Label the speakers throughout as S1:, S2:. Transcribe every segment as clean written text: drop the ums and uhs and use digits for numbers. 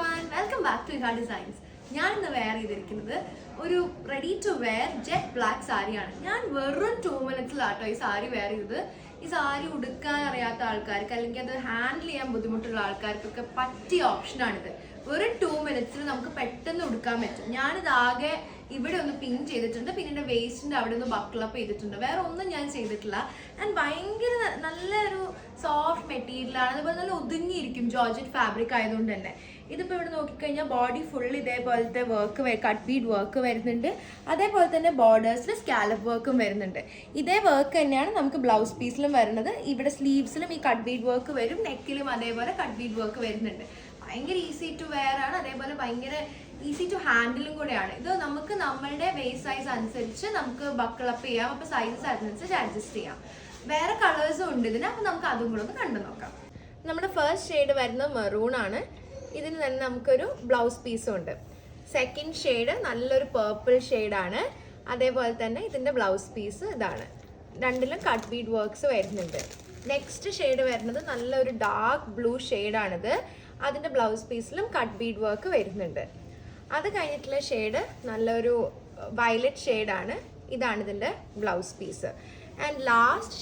S1: everyone, welcome back to Iha Designs. ഞാൻ ഇന്ന് wear ചെയ്തിരിക്കുന്നത് ഒരു ready to wear jet black സാരിയാണ്. ഞാൻ വെറും 2 മിനിറ്റ്സിലാട്ടോ ഈ സാരി വെയർ ചെയ്തത്. ഈ സാരി ഉടുക്കാൻ അറിയാത്ത ആൾക്കാർക്ക് അല്ലെങ്കിൽ അത് ഹാൻഡിൽ ചെയ്യാൻ ബുദ്ധിമുട്ടുള്ള ആൾക്കാർക്കൊക്കെ പറ്റിയ ഓപ്ഷനാണിത്. വെറും 2 മിനിറ്റ്സിൽ നമുക്ക് പെട്ടെന്ന് ഉടുക്കാൻ പറ്റും. ഞാനിത് ആകെ ഇവിടെ ഒന്ന് പിൻ ചെയ്തിട്ടുണ്ട്, പിന്നെ എൻ്റെ വേസ്റ്റിൻ്റെ അവിടെ ഒന്ന് ബക്കിളപ്പ് ചെയ്തിട്ടുണ്ട്. വേറെ ഒന്നും ഞാൻ ചെയ്തിട്ടില്ല. ആൻഡ് ഭയങ്കര നല്ലൊരു സോഫ്റ്റ് മെറ്റീരിയലാണ്, അതുപോലെ നല്ല ഒതുങ്ങിയിരിക്കും ജോർജറ്റ് ഫാബ്രിക് ആയതുകൊണ്ട് തന്നെ. ഇതിപ്പോൾ ഇവിടെ നോക്കിക്കഴിഞ്ഞാൽ ബോഡി ഫുൾ ഇതേപോലത്തെ വർക്ക് കട്ട് ബീഡ് വർക്ക് വരുന്നുണ്ട്, അതേപോലെ തന്നെ ബോർഡേഴ്സിൽ സ്കാലപ്പ് വർക്കും വരുന്നുണ്ട്. ഇതേ വർക്ക് തന്നെയാണ് നമുക്ക് ബ്ലൗസ് പീസിലും വരുന്നത്. ഇവിടെ സ്ലീവ്സിലും ഈ കട്ട് ബീഡ് വർക്ക് വരും, നെക്കിലും അതേപോലെ കട്ട് ബീഡ് വർക്ക് വരുന്നുണ്ട്. ഭയങ്കര ഈസി ടു വെയർ ആണ്, അതേപോലെ ഭയങ്കര ഈസി ടു ഹാൻഡിലും കൂടെയാണ്. ഇത് നമുക്ക് നമ്മളുടെ വേസ്റ്റ് സൈസ് അനുസരിച്ച് നമുക്ക് ബക്കിളപ്പ് ചെയ്യാം, അപ്പോൾ സൈസസ് അനുസരിച്ച് അഡ്ജസ്റ്റ് ചെയ്യാം. വേറെ കളേഴ്സും ഉണ്ട് ഇതിന്, അപ്പോൾ നമുക്ക് അതും കൂടെ ഒന്ന് കണ്ടു നോക്കാം. നമ്മുടെ ഫസ്റ്റ് ഷെയ്ഡ് വരുന്നത് മെറൂൺ ആണ്. ഇതിന് തന്നെ നമുക്കൊരു ബ്ലൗസ് പീസും ഉണ്ട്. സെക്കൻഡ് ഷെയ്ഡ് നല്ലൊരു പേർപ്പിൾ ഷെയ്ഡാണ്. അതേപോലെ തന്നെ ഇതിൻ്റെ ബ്ലൗസ് പീസ് ഇതാണ്. രണ്ടിലും കട്ട് ബീഡ് വർക്ക്സ് വരുന്നുണ്ട്. നെക്സ്റ്റ് ഷെയ്ഡ് വരുന്നത് നല്ലൊരു ഡാർക്ക് ബ്ലൂ ഷെയ്ഡാണിത്. അതിൻ്റെ ബ്ലൗസ് പീസിലും കട്ട് ബീഡ് വർക്ക് വരുന്നുണ്ട്. അത് കഴിഞ്ഞിട്ടുള്ള ഷെയ്ഡ് നല്ലൊരു വയലറ്റ് ഷെയ്ഡാണ്. ഇതാണ് ഇതിൻ്റെ blouse piece. And last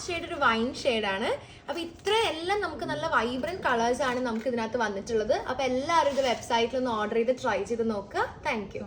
S1: shade ഒരു വൈൻ ഷെയ്ഡാണ്. അപ്പോൾ ഇത്രയെല്ലാം നമുക്ക് നല്ല വൈബ്രൻറ്റ് കളേഴ്സാണ് നമുക്ക് ഇതിനകത്ത് വന്നിട്ടുള്ളത്. അപ്പോൾ എല്ലാവരും ഇത് വെബ്സൈറ്റിൽ ഒന്ന് ഓർഡർ ചെയ്ത് ട്രൈ ചെയ്ത് നോക്കുക. Thank you.